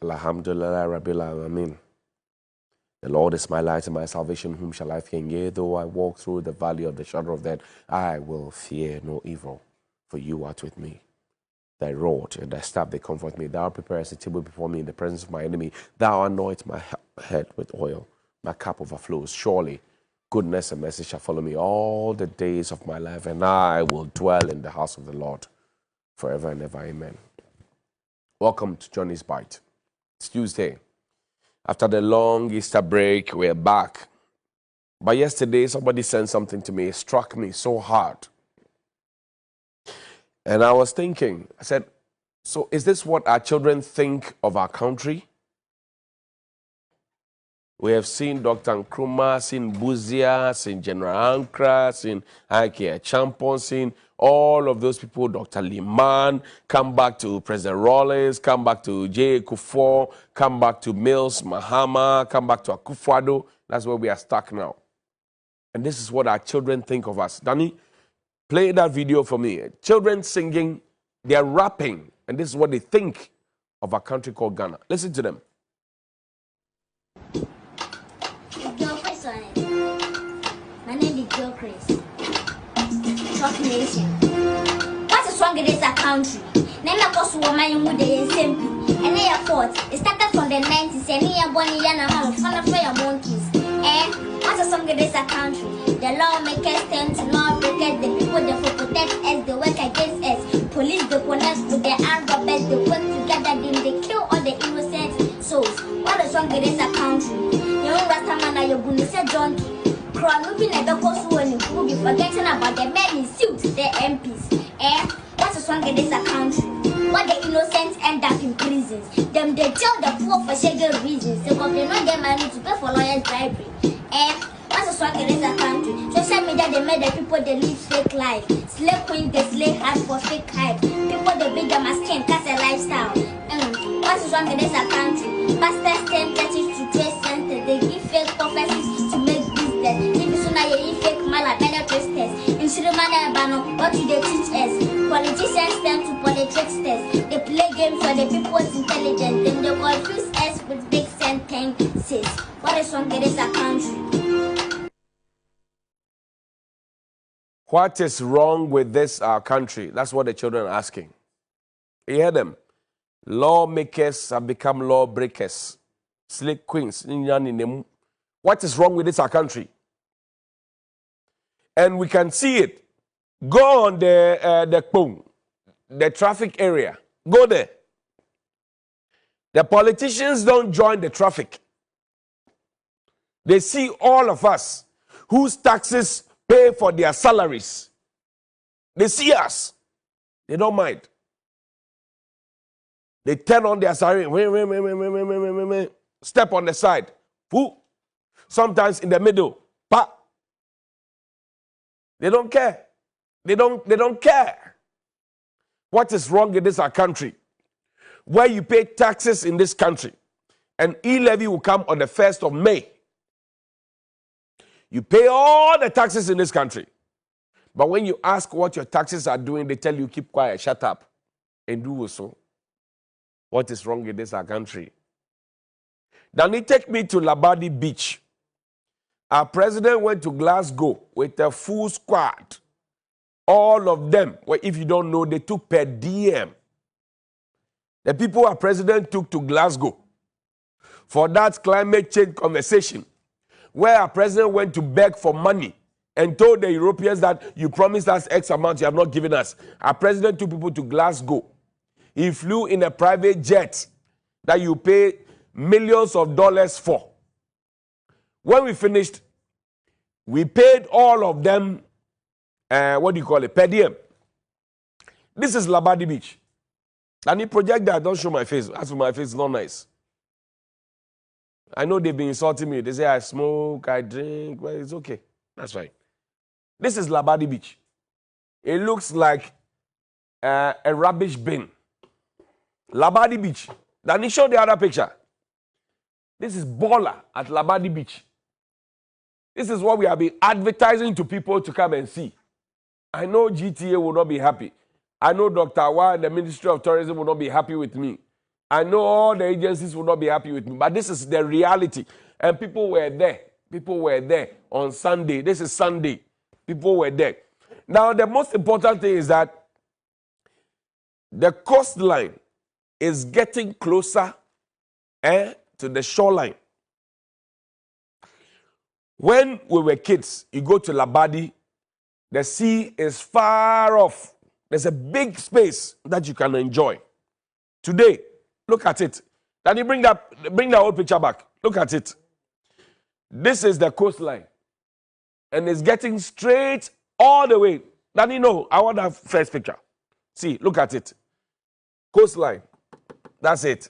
Alhamdulillah Rabbil Alameen. The Lord is my light and my salvation, whom shall I fear? Yea, though I walk through the valley of the shadow of death, I will fear no evil, for you art with me. Thy rod and thy staff, they comfort me. Thou preparest a table before me in the presence of my enemy. Thou anoint my head with oil. My cup overflows. Surely goodness and mercy shall follow me all the days of my life, and I will dwell in the house of the Lord forever and ever. Amen. Welcome to Johnny's Bite. It's Tuesday. After the long Easter break, we're back. But yesterday, somebody sent something to me. It struck me so hard. And I was thinking, I said, so is this what our children think of our country? We have seen Dr. Nkrumah, seen Buzia, seen General Ankra, seen Ike Champon, seen all of those people, Dr. Liman, come back to President Rawlings, come back to J. Kufuor, come back to Mills, Mahama, come back to Akufo-Addo. That's where we are stuck now. And this is what our children think of us. Danny, play that video for me. Children singing, they are rapping, and this is what they think of a country called Ghana. Listen to them. My name is Joe Chris. Truck Nation. What's the song against our country? Name of course woman with the SMP. And they are fought. It started from the 90s and here Bonnie Yana House, fun of your monkeys. And what's the song against our country? The lawmakers tend to lawbreakers, the people that for protect us, they work against us. Police they connect with the armed robbers, they work together, then they kill all the innocent souls. What the song against our country? Your Rastamana, your Bunisa Johnnie. Moving at the coast when you will be forgetting about the men in suits, the MPs. What's a song against a country? What the innocents end up in prisons. Them they tell the poor for shaggy reasons. They complain not their money to pay for lawyers' bribery. What's a song against a country? Social media they made the people they live fake life. Slave queen they slay hard for fake hype. People they beat them as king, cast a lifestyle. What's a song against a country? Pastors tend churches to trace center. They give fake prophecies to make fake maladministrators. In Shirumana Bano, what do they teach us? Politicians turn to politricksters. They play games for the people's intelligence. Then they confuse us with big sentences. What is wrong with this country? What is wrong with this our country? That's what the children are asking. You hear them? Lawmakers have become lawbreakers. Slave queens. What is wrong with this our country? And we can see it. Go on the traffic area. Go there. The politicians don't join the traffic. They see all of us whose taxes pay for their salaries. They see us. They don't mind. They turn on their salary. Step on the side. Sometimes in the middle. They don't care. They don't care. What is wrong in this our country? Where you pay taxes in this country, and e-levy will come on the 1st of May. You pay all the taxes in this country. But when you ask what your taxes are doing, they tell you keep quiet, shut up, and do so. What is wrong in this our country? Then they take me to Labadi Beach. Our president went to Glasgow with a full squad. All of them, well, if you don't know, they took per diem. The people our president took to Glasgow for that climate change conversation, where our president went to beg for money and told the Europeans that you promised us X amount, you have not given us. Our president took people to Glasgow. He flew in a private jet that you pay millions of dollars for. When we finished, we paid all of them, what do you call it, per diem. This is Labadi Beach. And he project that, don't show my face. As for my face, it's not nice. I know they've been insulting me. They say I smoke, I drink, well, it's okay. That's fine. This is Labadi Beach. It looks like a rubbish bin. Labadi Beach. Then he showed the other picture. This is baller at Labadi Beach. This is what we have been advertising to people to come and see. I know GTA will not be happy. I know Dr. Awa and the Ministry of Tourism will not be happy with me. I know all the agencies will not be happy with me, but this is the reality. And people were there. People were there on Sunday. This is Sunday. People were there. Now, the most important thing is that the coastline is getting closer to the shoreline. When we were kids, you go to Labadi, the sea is far off. There's a big space that you can enjoy. Today, look at it. Can you bring the old picture back? Look at it. This is the coastline. And it's getting straight all the way. Danny, no, I want that first picture. See, look at it. Coastline. That's it.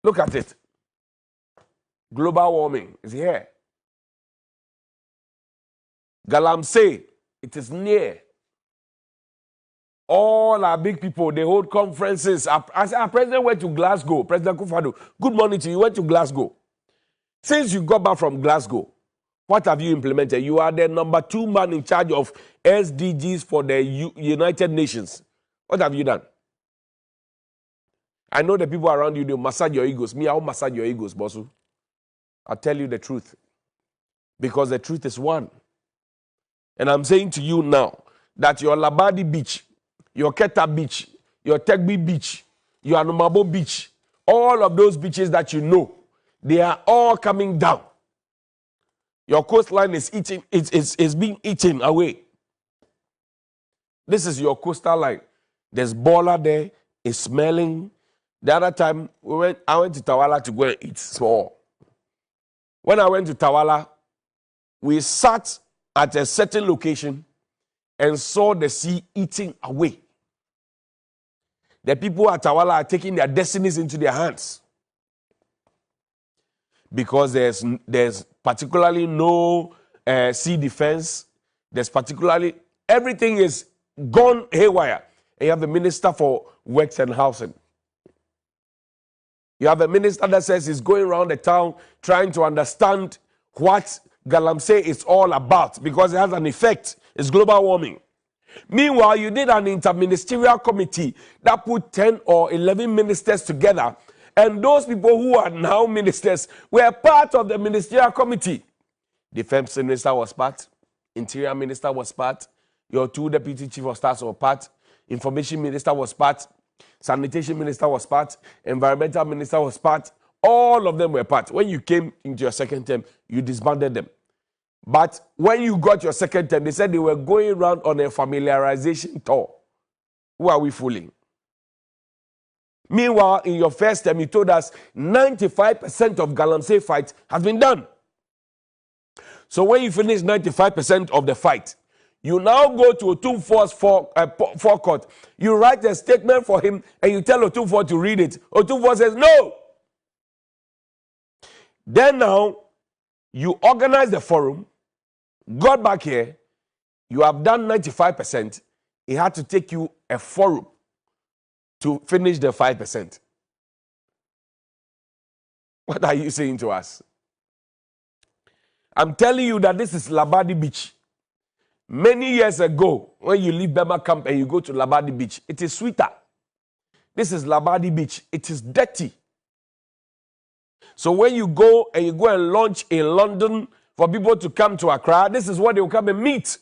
Look at it. Global warming is here. Galamsey, it is near. All our big people, they hold conferences. Our president went to Glasgow. President Kufado, good morning to you. You went to Glasgow. Since you got back from Glasgow, what have you implemented? You are the number 2 man in charge of SDGs for the United Nations. What have you done? I know the people around you, they massage your egos. Me, I won't massage your egos, Bosu. I'll tell you the truth. Because the truth is one. And I'm saying to you now that your Labadi Beach, your Keta Beach, your Tegbi Beach, your Anumabo Beach, all of those beaches that you know, they are all coming down. Your coastline is being eaten away. This is your coastal line. There's baller there, it's smelling. The other time, I went to Tawala to go and eat small. When I went to Tawala, we sat at a certain location and saw the sea eating away. The people at Tawala are taking their destinies into their hands. Because there's particularly no sea defense. There's particularly, everything is gone haywire. And you have the Minister for Works and Housing. You have a minister that says he's going around the town trying to understand what Galamsey is all about because it has an effect. It's global warming. Meanwhile, you did an interministerial committee that put 10 or 11 ministers together. And those people who are now ministers were part of the ministerial committee. Defense minister was part. Interior minister was part. Your 2 deputy chief of staff were part. Information minister was part. Sanitation minister was part. Environmental minister was part. All of them were part. When you came into your second term, you disbanded them. But when you got your second term, they said they were going around on a familiarization tour. Who are we fooling? Meanwhile, in your first term, you told us 95% of Galamsey fight has been done. So when you finish 95% of the fight, you now go to Otumfuo's forecourt. You write a statement for him and you tell Otumfuo to read it. Otumfuo says no. Then now, you organize the forum, got back here, you have done 95%. It had to take you a forum to finish the 5%. What are you saying to us? I'm telling you that this is Labadi Beach. Many years ago, when you leave Bema Camp and you go to Labadi Beach, it is sweeter. This is Labadi Beach. It is dirty. So when you go and launch in London for people to come to Accra, this is what they will come and meet.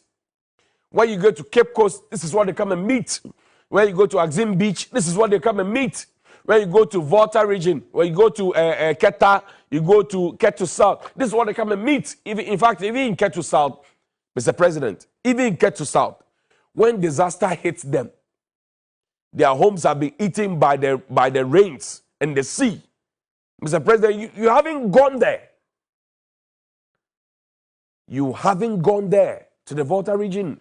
When you go to Cape Coast, this is what they come and meet. When you go to Axim Beach, this is what they come and meet. When you go to Volta region, when you go to Keta, you go to Ketu South, this is what they come and meet. In fact, even in Ketu South, Mr. President, even in Ketu South, when disaster hits them, their homes have been eaten by the rains and the sea. Mr. President, you haven't gone there. You haven't gone there to the Volta region.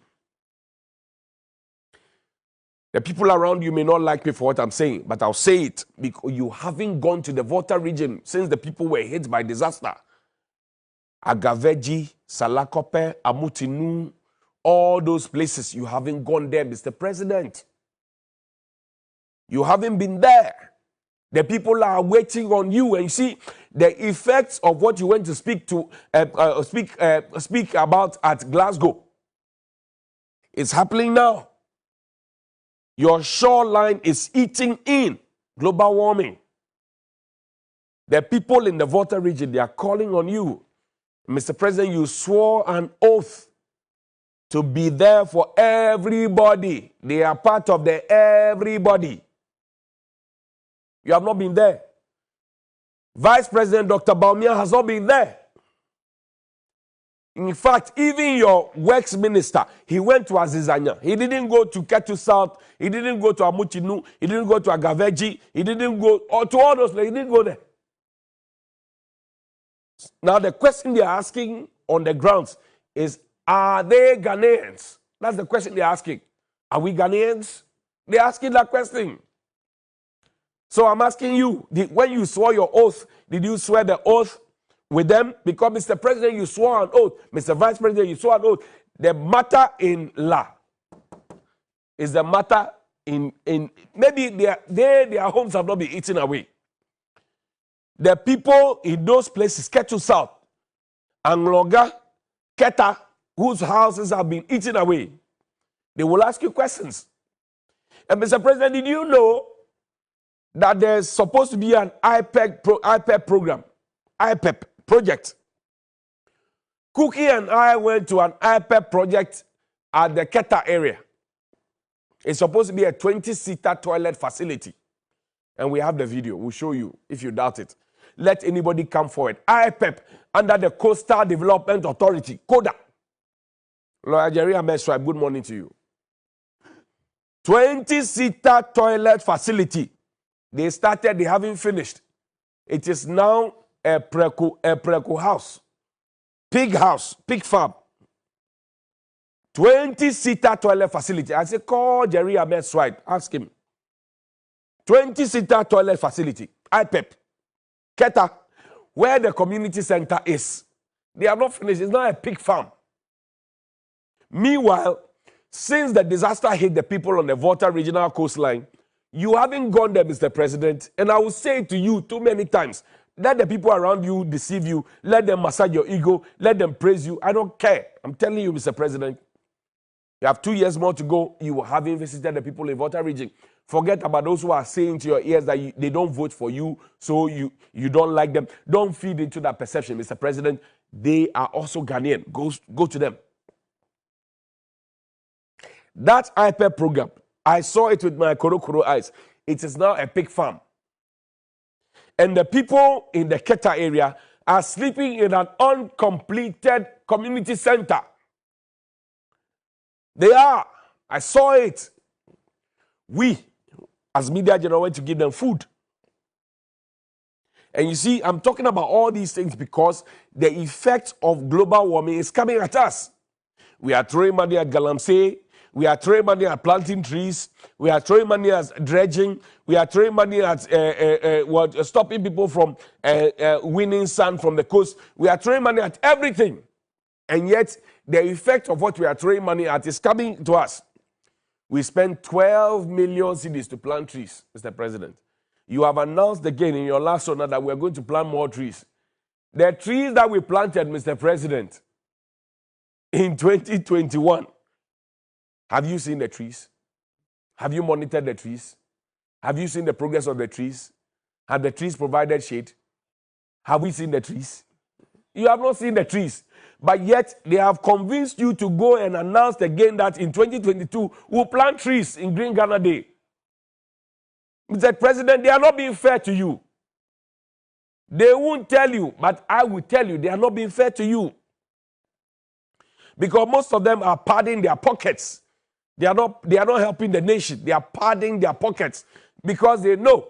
The people around you may not like me for what I'm saying, but I'll say it because you haven't gone to the Volta region since the people were hit by disaster. Agaveji, Salakope, Amutinu, all those places, you haven't gone there, Mr. President. You haven't been there. The people are waiting on you, and you see the effects of what you went to speak about at Glasgow. It's happening now. Your shoreline is eating in Global warming. The people in the Volta region, they are calling on you. Mr. President, you swore an oath to be there for everybody. They are part of the everybody. You have not been there. Vice President Dr. Baumia has not been there. In fact, even your works minister, he went to Azizanya. He didn't go to Ketu South. He didn't go to Amutinu. He didn't go to Agaveji. He didn't go to all those places. He didn't go there. Now, the question they are asking on the grounds is, are they Ghanaians? That's the question they're asking. Are we Ghanaians? They're asking that question. So I'm asking you, when you swore your oath, did you swear the oath with them? Because Mr. President, you swore an oath. Mr. Vice President, you swore an oath. The matter in La is the matter in maybe their homes have not been eaten away. The people in those places, Ketu South, Angloga, Keta, whose houses have been eaten away, they will ask you questions. And Mr. President, did you know that there's supposed to be an IPEP program, IPEP project? Cookie and I went to an IPEP project at the Keta area. It's supposed to be a 20-seater toilet facility. And we have the video. We'll show you if you doubt it. Let anybody come forward. IPEP under the Coastal Development Authority, CODA. Lawyer Jerry Ahmed-Swipe, good morning to you. 20-seater toilet facility. They started, they haven't finished. It is now a preco house. Pig house, pig farm. 20-seater toilet facility. I say, call Jerry Ahmed-Swipe, ask him. 20-seater toilet facility, IPEP. Keta, where the community center is. They are not finished. It's not a pig farm. Meanwhile, since the disaster hit the people on the Volta regional coastline, you haven't gone there, Mr. President. And I will say to you too many times, let the people around you deceive you. Let them massage your ego. Let them praise you. I don't care. I'm telling you, Mr. President. You have 2 years more to go. You haven't visited the people in Volta region. Forget about those who are saying to your ears that they don't vote for you, so you don't like them. Don't feed into that perception, Mr. President. They are also Ghanaian. Go to them. That IPEP program, I saw it with my Korokoro eyes. It is now a pig farm. And the people in the Keta area are sleeping in an uncompleted community center. They are. I saw it. We, as media general, went to give them food. And you see, I'm talking about all these things because the effect of global warming is coming at us. We are throwing money at Galamsey. We are throwing money at planting trees. We are throwing money at dredging. We are throwing money at stopping people from winning sand from the coast. We are throwing money at everything. And yet, the effect of what we are throwing money at is coming to us. We spent 12 million cedis to plant trees, Mr. President. You have announced again in your last honor that we are going to plant more trees. The trees that we planted, Mr. President, in 2021, have you seen the trees? Have you monitored the trees? Have you seen the progress of the trees? Have the trees provided shade? Have we seen the trees? You have not seen the trees. But yet, they have convinced you to go and announce again that in 2022, we'll plant trees in Green Ghana Day. Mr. President, they are not being fair to you. They won't tell you, but I will tell you, they are not being fair to you. Because most of them are padding their pockets. They are not helping the nation. They are padding their pockets because they know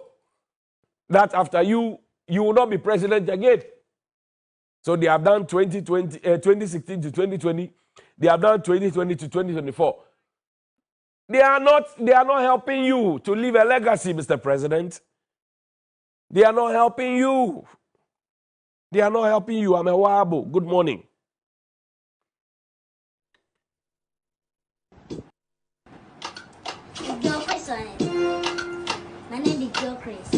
that after you will not be president again. So they have done 2016 to 2020. They have done 2020 to 2024. They are not helping you to leave a legacy, Mr. President. They are not helping you. They are not helping you. I'm a Wabo. Good morning. My name is Joe Chris.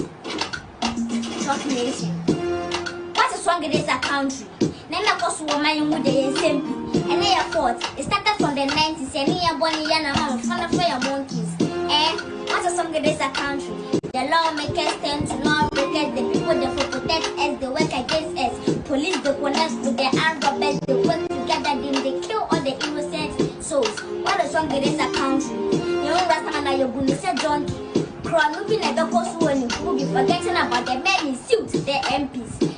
Talk Nation. What is wrong with this country? Name of course woman would they simple. And they are fault. It started from the 90s and here Bonnie Yana fun of your monkeys. What is wrong with this country? The lawmakers tend to lawbreakers, the people they for protect us, they work against us. Police they connect with the armed robbers, they work together, then they kill all the innocent souls. What a song it is a country. You know Rastamana, you're going to say Johnnie. Moving at the coast will be forgetting about the men in suits, the MPs.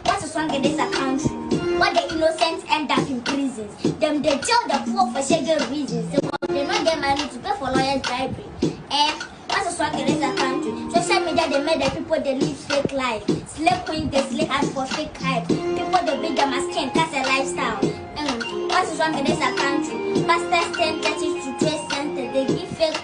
What's a song it is a country? What the innocents end up in prisons. Them they tell the poor for shaggy reasons. They not get money to pay for lawyers' bribery. What's a song it is a country? Social media they made the people they live fake life. Slave queens they slay hard for fake hype. People they beat them as king, that's a lifestyle. What's a song it is a country? Pastors send churches to trace center. They give fake